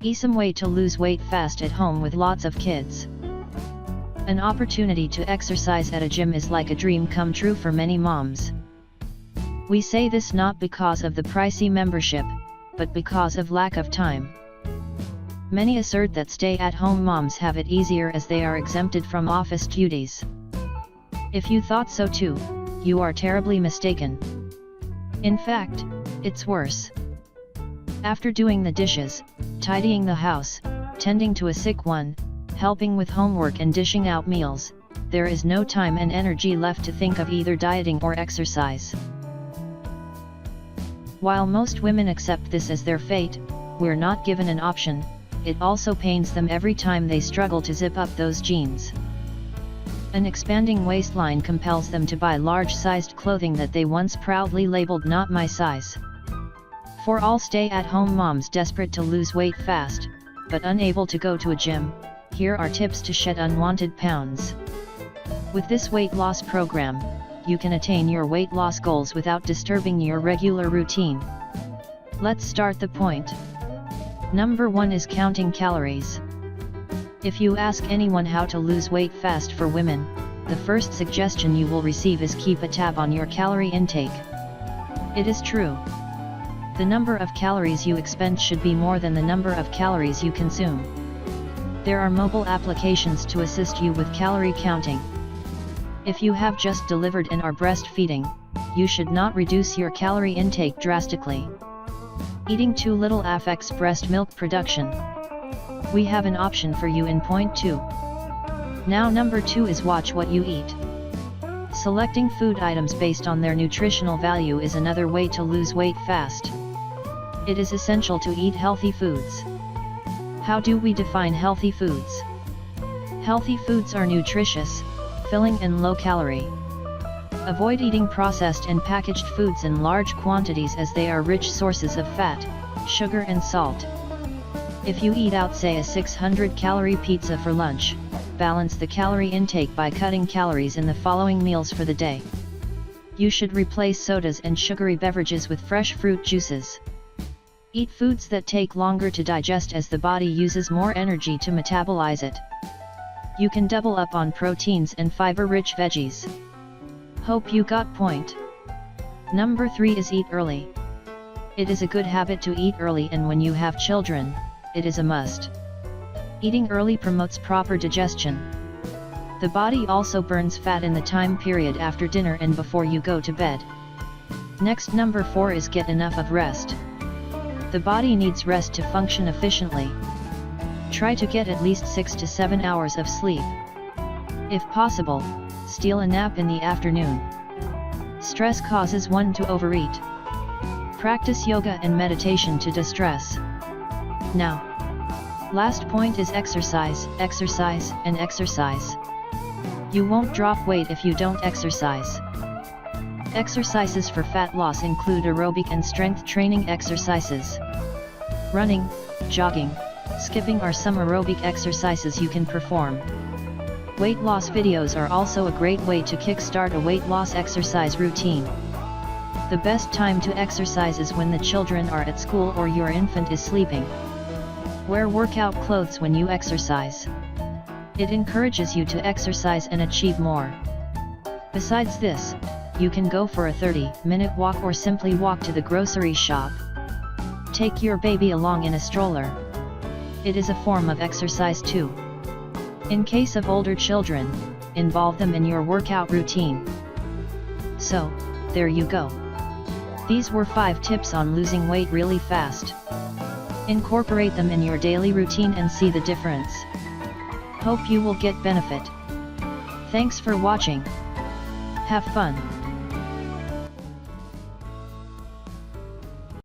Awesome way to lose weight fast at home with lots of kids. An opportunity to exercise at a gym is like a dream come true for many moms. We say this not because of the pricey membership, but because of lack of time. Many assert that stay-at-home moms have it easier as they are exempted from office duties. If you thought so too, you are terribly mistaken. In fact, it's worse. After doing the dishes, tidying the house, tending to a sick one, helping with homework and dishing out meals, there is no time and energy left to think of either dieting or exercise. While most women accept this as their fate, we're not given an option. It also pains them every time they struggle to zip up those jeans. An expanding waistline compels them to buy large-sized clothing that they once proudly labeled "not my size." For all stay-at-home moms desperate to lose weight fast, but unable to go to a gym, here are tips to shed unwanted pounds. With this weight loss program, you can attain your weight loss goals without disturbing your regular routine. Let's start the point. Number 1 is counting calories. If you ask anyone how to lose weight fast for women, the first suggestion you will receive is keep a tab on your calorie intake. It is true. The number of calories you expend should be more than the number of calories you consume. There are mobile applications to assist you with calorie counting. If you have just delivered and are breastfeeding, you should not reduce your calorie intake drastically. Eating too little affects breast milk production. We have an option for you in point 2. Now number 2 is watch what you eat. Selecting food items based on their nutritional value is another way to lose weight fast. It is essential to eat healthy foods. How do we define healthy foods? Healthy foods are nutritious, filling and low calorie. Avoid eating processed and packaged foods in large quantities as they are rich sources of fat, sugar and salt. If you eat out, say a 600-calorie pizza for lunch, balance the calorie intake by cutting calories in the following meals for the day. You should replace sodas and sugary beverages with fresh fruit juices. Eat foods that take longer to digest as the body uses more energy to metabolize it. You can double up on proteins and fiber-rich veggies. Hope you got point. Number 3 is eat early. It is a good habit to eat early, and when you have children, it is a must. Eating early promotes proper digestion. The body also burns fat in the time period after dinner and before you go to bed. Next, number 4 is get enough of rest. The body needs rest to function efficiently. Try to get at least 6 to 7 hours of sleep. If possible, steal a nap in the afternoon. Stress causes one to overeat. Practice yoga and meditation to distress. Now, last point is exercise, exercise, and exercise. You won't drop weight if you don't exercise. Exercises for fat loss include aerobic and strength training exercises. Running, jogging, skipping are some aerobic exercises you can perform. Weight loss videos are also a great way to kickstart a weight loss exercise routine. The best time to exercise is when the children are at school or your infant is sleeping. Wear workout clothes when you exercise. It encourages you to exercise and achieve more. Besides this, you can go for a 30-minute walk or simply walk to the grocery shop. Take your baby along in a stroller. It is a form of exercise too. In case of older children, involve them in your workout routine. So, there you go. These were 5 tips on losing weight really fast. Incorporate them in your daily routine and see the difference. Hope you will get benefit. Thanks for watching. Have fun.